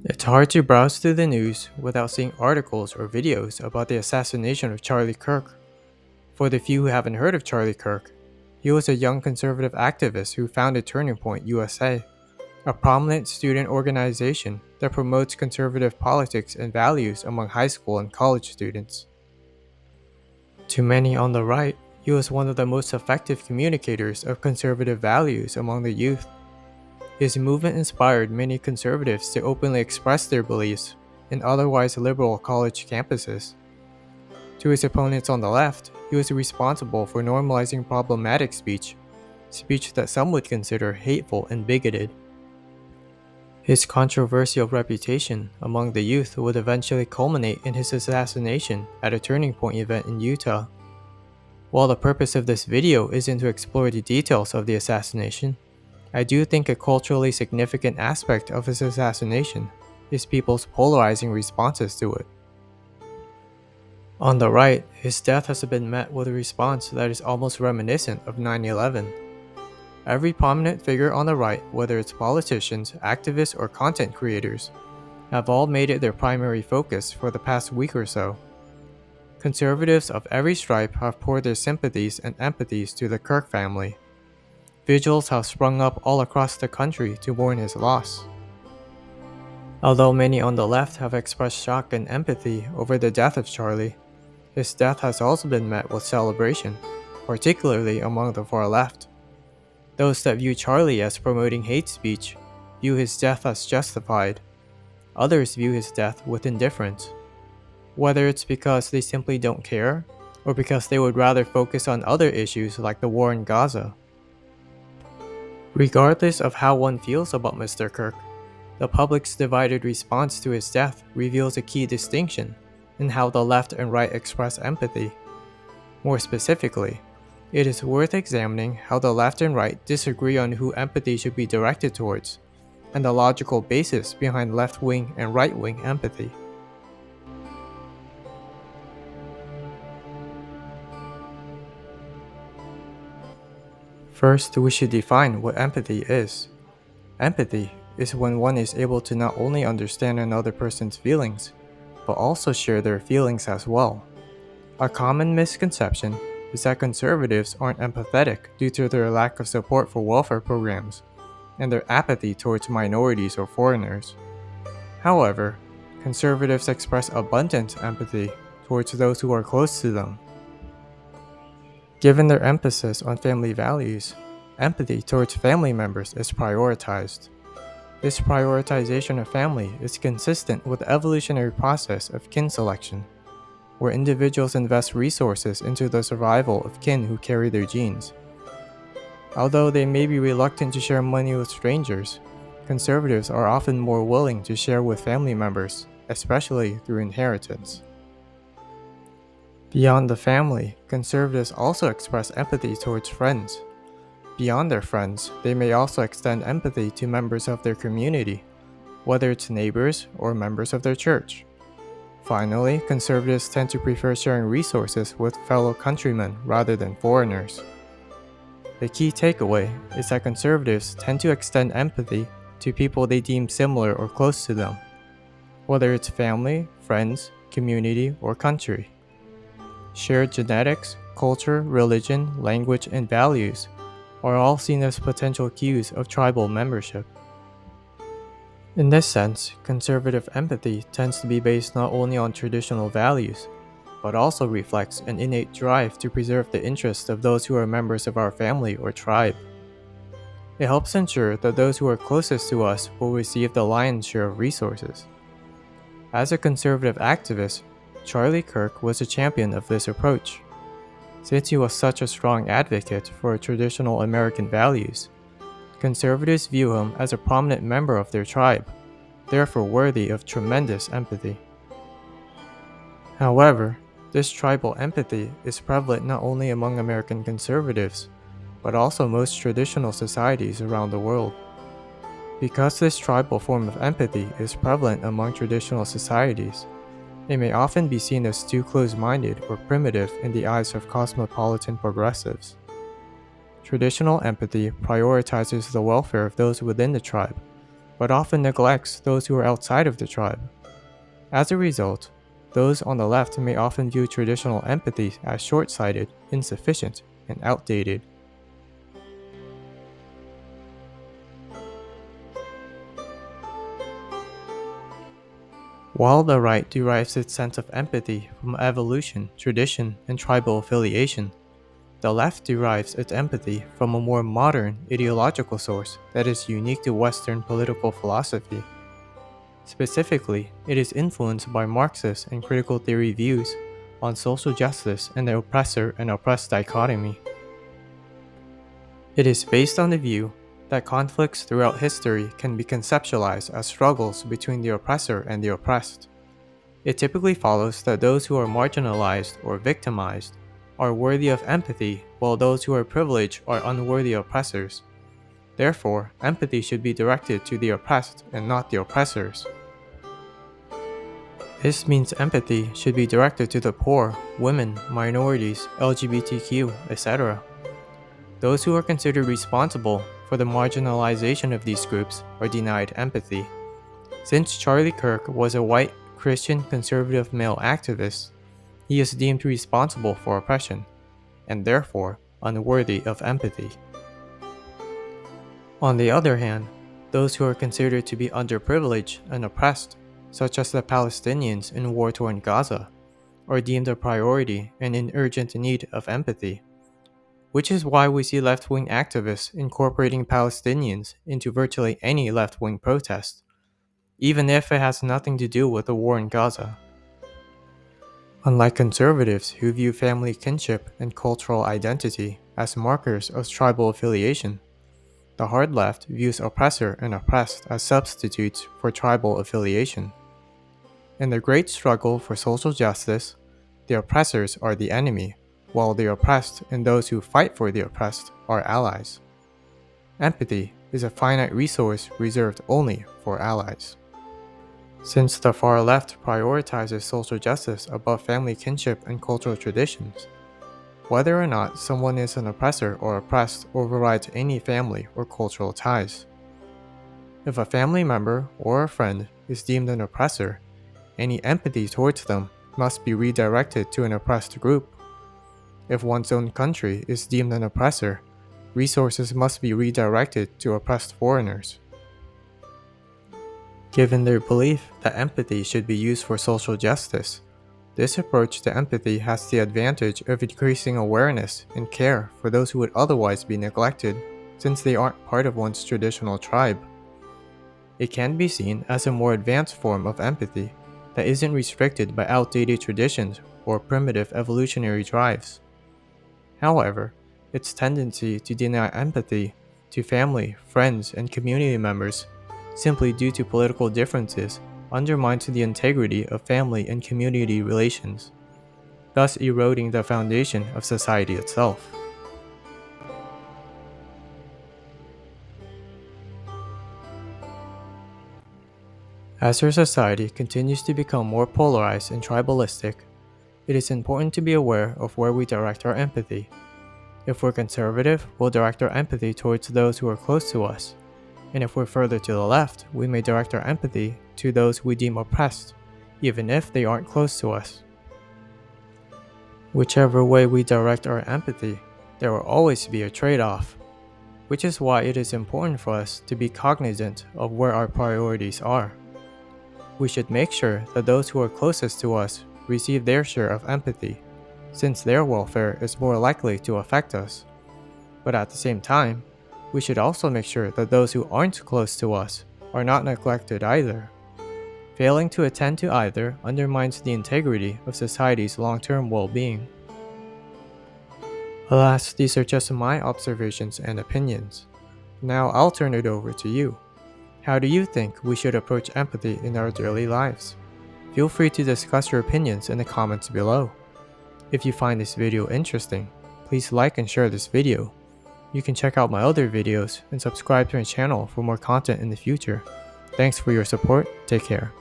It's hard to browse through the news without seeing articles or videos about the assassination of Charlie Kirk. For the few who haven't heard of Charlie Kirk, he was a young conservative activist who founded Turning Point USA, a prominent student organization that promotes conservative politics and values among high school and college students. To many on the right, he was one of the most effective communicators of conservative values among the youth. His movement inspired many conservatives to openly express their beliefs in otherwise liberal college campuses. To his opponents on the left, he was responsible for normalizing problematic speech that some would consider hateful and bigoted. His controversial reputation among the youth would eventually culminate in his assassination at a Turning Point event in Utah. While the purpose of this video isn't to explore the details of the assassination, I do think a culturally significant aspect of his assassination is people's polarizing responses to it. On the right, his death has been met with a response that is almost reminiscent of 9/11. Every prominent figure on the right, whether it's politicians, activists, or content creators, have all made it their primary focus for the past week or so. Conservatives of every stripe have poured their sympathies and empathies to the Kirk family. Vigils have sprung up all across the country to mourn his loss. Although many on the left have expressed shock and empathy over the death of Charlie, his death has also been met with celebration, particularly among the far left. Those that view Charlie as promoting hate speech view his death as justified. Others view his death with indifference, whether it's because they simply don't care or because they would rather focus on other issues like the war in Gaza. Regardless of how one feels about Mr. Kirk, the public's divided response to his death reveals a key distinction in how the left and right express empathy. More specifically, it is worth examining how the left and right disagree on who empathy should be directed towards, and the logical basis behind left-wing and right-wing empathy. First, we should define what empathy is. Empathy is when one is able to not only understand another person's feelings, but also share their feelings as well. A common misconception is that conservatives aren't empathetic due to their lack of support for welfare programs and their apathy towards minorities or foreigners. However, conservatives express abundant empathy towards those who are close to them. Given their emphasis on family values, empathy towards family members is prioritized. This prioritization of family is consistent with the evolutionary process of kin selection, where individuals invest resources into the survival of kin who carry their genes. Although they may be reluctant to share money with strangers, conservatives are often more willing to share with family members, especially through inheritance. Beyond the family, conservatives also express empathy towards friends. Beyond their friends, they may also extend empathy to members of their community, whether it's neighbors or members of their church. Finally, conservatives tend to prefer sharing resources with fellow countrymen rather than foreigners. The key takeaway is that conservatives tend to extend empathy to people they deem similar or close to them, whether it's family, friends, community, or country. Shared genetics, culture, religion, language, and values are all seen as potential cues of tribal membership. In this sense, conservative empathy tends to be based not only on traditional values, but also reflects an innate drive to preserve the interests of those who are members of our family or tribe. It helps ensure that those who are closest to us will receive the lion's share of resources. As a conservative activist, Charlie Kirk was a champion of this approach. Since he was such a strong advocate for traditional American values, conservatives view him as a prominent member of their tribe, therefore worthy of tremendous empathy. However, this tribal empathy is prevalent not only among American conservatives, but also most traditional societies around the world. Because this tribal form of empathy is prevalent among traditional societies, it may often be seen as too close-minded or primitive in the eyes of cosmopolitan progressives. Traditional empathy prioritizes the welfare of those within the tribe, but often neglects those who are outside of the tribe. As a result, those on the left may often view traditional empathy as short-sighted, insufficient, and outdated. While the right derives its sense of empathy from evolution, tradition, and tribal affiliation, the left derives its empathy from a more modern ideological source that is unique to Western political philosophy. Specifically, it is influenced by Marxist and critical theory views on social justice and the oppressor and oppressed dichotomy. It is based on the view that conflicts throughout history can be conceptualized as struggles between the oppressor and the oppressed. It typically follows that those who are marginalized or victimized are worthy of empathy, while those who are privileged are unworthy oppressors. Therefore, empathy should be directed to the oppressed and not the oppressors. This means empathy should be directed to the poor, women, minorities, LGBTQ, etc. Those who are considered responsible for the marginalization of these groups are denied empathy. Since Charlie Kirk was a white, Christian, conservative male activist, he is deemed responsible for oppression, and therefore unworthy of empathy. On the other hand, those who are considered to be underprivileged and oppressed, such as the Palestinians in war-torn Gaza, are deemed a priority and in urgent need of empathy. Which is why we see left-wing activists incorporating Palestinians into virtually any left-wing protest, even if it has nothing to do with the war in Gaza. Unlike conservatives who view family kinship and cultural identity as markers of tribal affiliation, the hard left views oppressor and oppressed as substitutes for tribal affiliation. In the great struggle for social justice, the oppressors are the enemy, while the oppressed and those who fight for the oppressed are allies. Empathy is a finite resource reserved only for allies. Since the far left prioritizes social justice above family kinship and cultural traditions, whether or not someone is an oppressor or oppressed overrides any family or cultural ties. If a family member or a friend is deemed an oppressor, any empathy towards them must be redirected to an oppressed group. If one's own country is deemed an oppressor, resources must be redirected to oppressed foreigners. Given their belief that empathy should be used for social justice, this approach to empathy has the advantage of increasing awareness and care for those who would otherwise be neglected since they aren't part of one's traditional tribe. It can be seen as a more advanced form of empathy that isn't restricted by outdated traditions or primitive evolutionary drives. However, its tendency to deny empathy to family, friends, and community members simply due to political differences undermines the integrity of family and community relations, thus eroding the foundation of society itself. As our society continues to become more polarized and tribalistic, it is important to be aware of where we direct our empathy. If we're conservative, we'll direct our empathy towards those who are close to us, and if we're further to the left, we may direct our empathy to those we deem oppressed, even if they aren't close to us. Whichever way we direct our empathy, there will always be a trade-off, which is why it is important for us to be cognizant of where our priorities are. We should make sure that those who are closest to us receive their share of empathy, since their welfare is more likely to affect us. But at the same time, we should also make sure that those who aren't close to us are not neglected either. Failing to attend to either undermines the integrity of society's long-term well-being. Alas, these are just my observations and opinions. Now I'll turn it over to you. How do you think we should approach empathy in our daily lives? Feel free to discuss your opinions in the comments below. If you find this video interesting, please like and share this video. You can check out my other videos and subscribe to my channel for more content in the future. Thanks for your support. Take care.